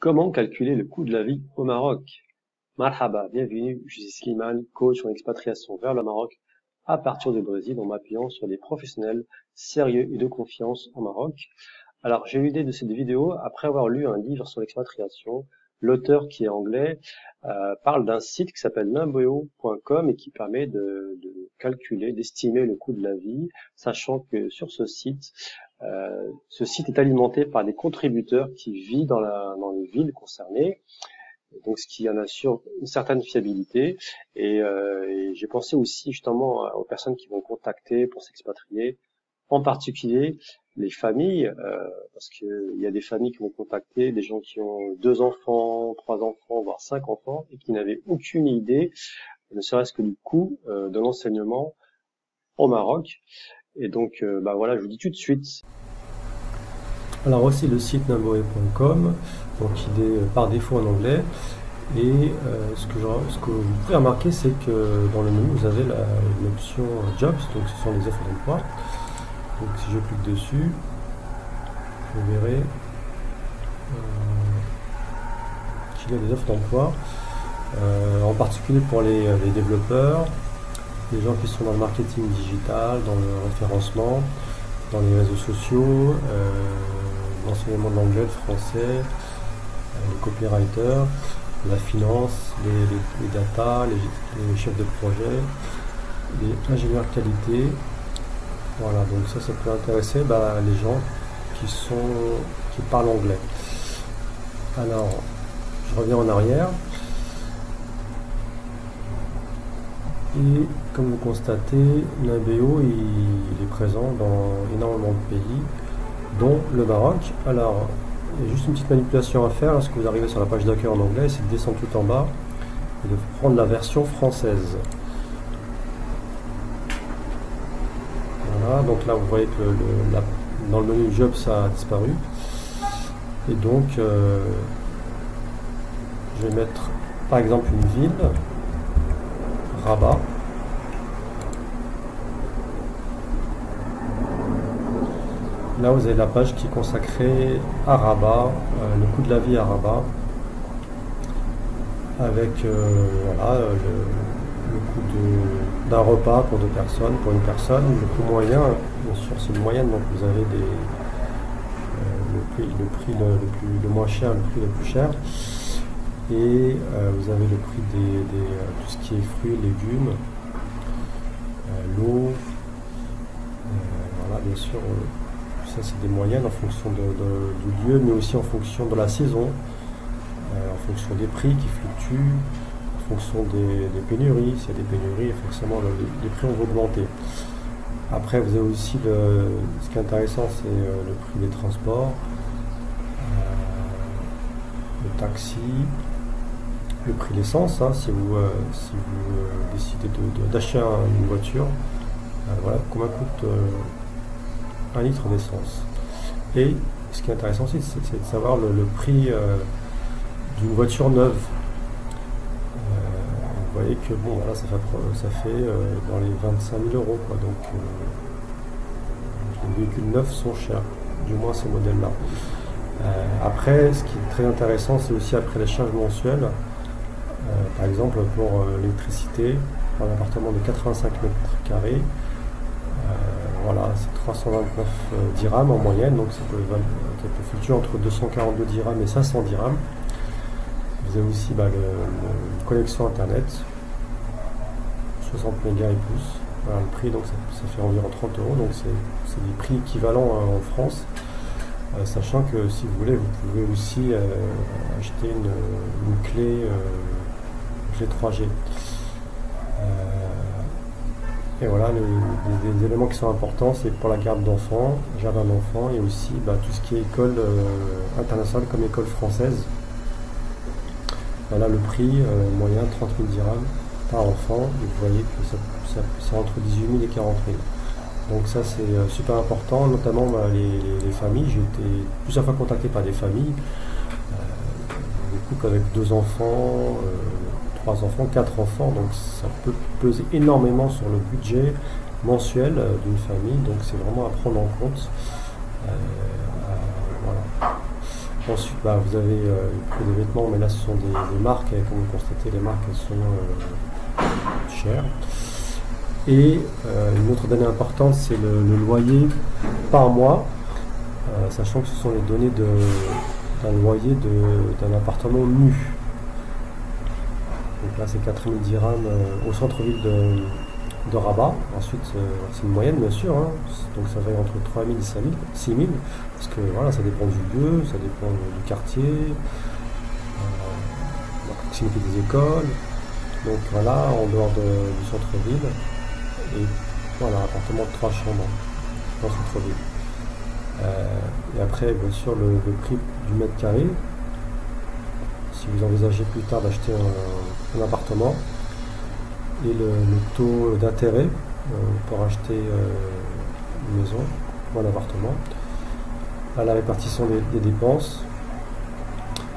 Comment calculer le coût de la vie au Maroc? Marhaba, bienvenue, je suis Slimane, coach en expatriation vers le Maroc à partir du Brésil en m'appuyant sur des professionnels sérieux et de confiance au Maroc. Alors j'ai eu l'idée de cette vidéo après avoir lu un livre sur l'expatriation. L'auteur, qui est anglais, parle d'un site qui s'appelle numbeo.com et qui permet de calculer, d'estimer le coût de la vie, sachant que sur ce site est alimenté par des contributeurs qui vivent dans les villes concernées, donc ce qui en assure une certaine fiabilité. Et j'ai pensé aussi justement aux personnes qui vont contacter pour s'expatrier, en particulier les familles, parce qu'il y a des familles qui vont contacter des gens qui ont 2 enfants, 3 enfants, voire 5 enfants, et qui n'avaient aucune idée, ne serait-ce que du coût de l'enseignement au Maroc. Et donc, voilà, je vous dis tout de suite. Alors voici le site numbeo.com, donc il est par défaut en anglais. Et ce que vous pouvez remarquer, c'est que dans le menu, vous avez l'option Jobs, donc ce sont les offres d'emploi. Donc si je clique dessus, vous verrez qu'il y a des offres d'emploi, en particulier pour les développeurs, les gens qui sont dans le marketing digital, dans le référencement, dans les réseaux sociaux, l'enseignement de l'anglais, le français, les copywriters, la finance, les data, les chefs de projet, les ingénieurs qualité. Voilà, donc ça peut intéresser les gens qui parlent anglais. Alors, je reviens en arrière. Et comme vous constatez, Numbeo il est présent dans énormément de pays, dont le Maroc. Alors, il y a juste une petite manipulation à faire lorsque vous arrivez sur la page d'accueil en anglais, c'est de descendre tout en bas et de prendre la version française. Voilà, donc là vous voyez que dans le menu Job ça a disparu. Et donc, je vais mettre par exemple une ville, Rabat. Là, vous avez la page qui est consacrée à Rabat, le coût de la vie à Rabat, avec le coût d'un repas pour 2 personnes, pour une personne, le coût moyen, bien sûr c'est une moyenne, donc vous avez le prix le moins cher, le prix le plus cher, et vous avez le prix tout ce qui est fruits, légumes, l'eau, voilà, bien sûr. Ça c'est des moyennes en fonction du lieu, mais aussi en fonction de la saison, en fonction des prix qui fluctuent, en fonction des pénuries. S'il y a des pénuries, forcément les prix vont augmenter. Après vous avez aussi ce qui est intéressant, c'est le prix des transports, le taxi, le prix de l'essence, si vous décidez d'acheter une voiture, voilà combien coûte 1 litre d'essence. Et ce qui est intéressant aussi, c'est de savoir le prix d'une voiture neuve. Vous voyez que bon, voilà, ça fait dans les 25 000 euros, quoi. Donc les véhicules neufs sont chers, du moins ces modèles-là. Après, ce qui est très intéressant, c'est aussi après les charges mensuelles. Par exemple, pour l'électricité, pour un appartement de 85 mètres carrés, voilà, c'est 329 dirhams en moyenne, donc ça peut fluctuer entre 242 dirhams et 500 dirhams. Vous avez aussi une connexion internet, 60 mégas et plus. Voilà, le prix, donc ça fait environ 30 euros, donc c'est des prix équivalents en France. Sachant que si vous voulez, vous pouvez aussi acheter une clé G3G. Et voilà, les éléments qui sont importants, c'est pour la garde d'enfants, jardin d'enfants, et aussi tout ce qui est école internationale comme école française. Voilà le prix moyen, 30 000 dirhams par enfant, et vous voyez que c'est entre 18 000 et 40 000. Donc ça c'est super important, notamment les familles. J'ai été plusieurs fois contacté par des familles, des couples avec 2 enfants, 3 enfants, 4 enfants, donc ça peut peser énormément sur le budget mensuel d'une famille, donc c'est vraiment à prendre en compte. Voilà. Ensuite, vous avez des vêtements, mais là ce sont des marques, et comme vous constatez, les marques elles sont chères. Et une autre donnée importante, c'est le loyer par mois, sachant que ce sont les données d'un loyer d'un appartement nu. Donc là, c'est 4000 dirhams au centre-ville de Rabat. Ensuite, c'est une moyenne, bien sûr, hein. Donc ça varie entre 3000 et 6000, parce que voilà, ça dépend du lieu, ça dépend du quartier, la proximité des écoles. Donc voilà, en dehors du centre-ville. Et voilà, un appartement de 3 chambres dans le centre-ville. Et après, bien sûr, le prix du mètre carré. Si vous envisagez plus tard d'acheter un appartement, et le taux d'intérêt pour acheter une maison ou un appartement, à la répartition des dépenses.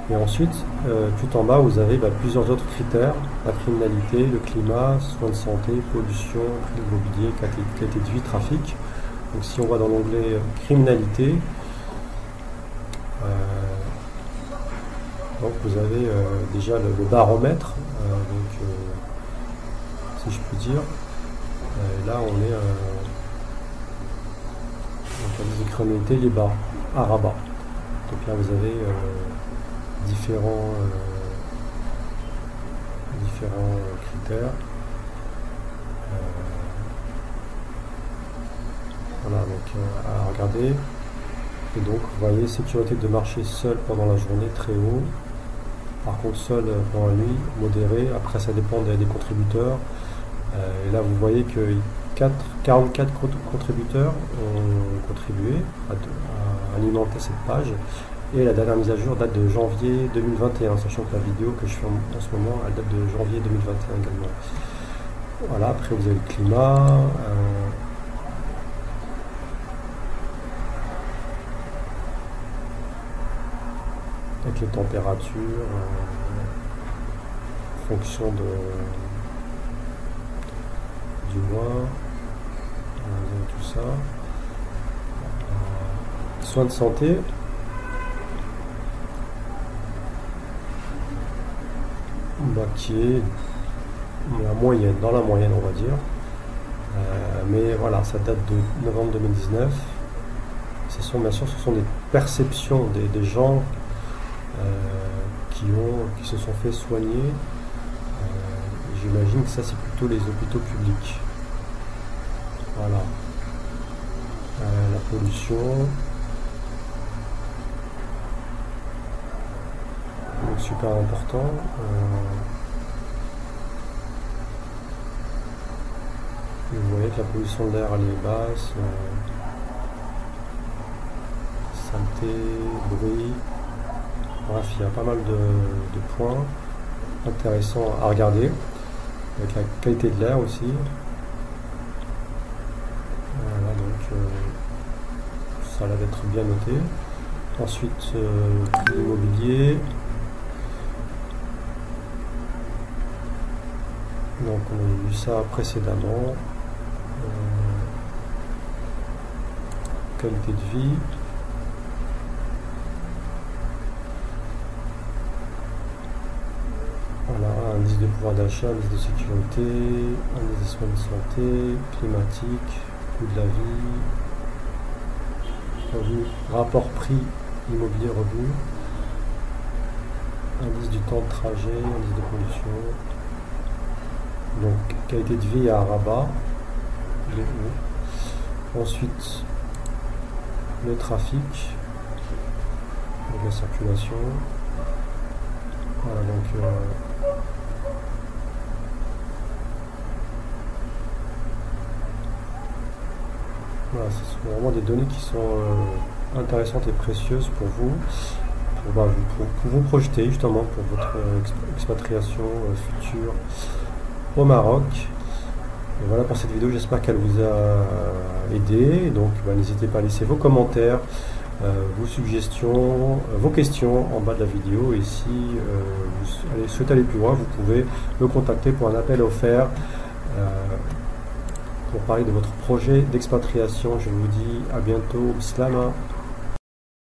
Et ensuite, tout en bas, vous avez plusieurs autres critères: la criminalité, le climat, soins de santé, pollution, prix de l'immobilier, qualité de vie, trafic. Donc si on va dans l'onglet criminalité, donc vous avez déjà le baromètre, si je puis dire. Là on est donc la criminalité, il est bas, à Rabat. Donc là vous avez différents critères. Voilà, donc à regarder. Et donc vous voyez, sécurité de marché seul pendant la journée, très haut. Par contre seul pendant la nuit, modéré. Après ça dépend des contributeurs. Et là vous voyez que 44 contributeurs ont contribué à alimenter cette page. Et la dernière mise à jour date de janvier 2021, sachant que la vidéo que je fais en ce moment, elle date de janvier 2021 également. Voilà, après vous avez le climat. Avec les températures, en fonction du mois, tout ça. Soins de santé. Qui est dans la moyenne, on va dire. Mais voilà, ça date de novembre 2019. Bien sûr, ce sont des perceptions des gens qui se sont fait soigner. J'imagine que ça, c'est plutôt les hôpitaux publics. Voilà. La pollution. Donc, super important. Vous voyez que la pollution de l'air, elle est basse. Saleté, bruit. Bref, il y a pas mal de points intéressants à regarder, avec la qualité de l'air aussi. Voilà, donc ça a l'air d'être bien noté. Ensuite, l'immobilier. Donc on a vu ça précédemment. Qualité de vie. Voilà, indice de pouvoir d'achat, indice de sécurité, indice de soins de santé, climatique, coût de la vie, revenu, rapport prix immobilier revenu, indice du temps de trajet, indice de pollution. Donc qualité de vie à Rabat, il est haut. Ensuite le trafic, donc la circulation. Voilà, donc voilà, ce sont vraiment des données qui sont intéressantes et précieuses pour vous, pour vous projeter justement pour votre expatriation future au Maroc. Et voilà pour cette vidéo, j'espère qu'elle vous a aidé. Donc n'hésitez pas à laisser vos commentaires, vos suggestions, vos questions en bas de la vidéo. Et si vous souhaitez aller plus loin, vous pouvez me contacter pour un appel offert pour parler de votre projet d'expatriation. Je vous dis à bientôt. Slama.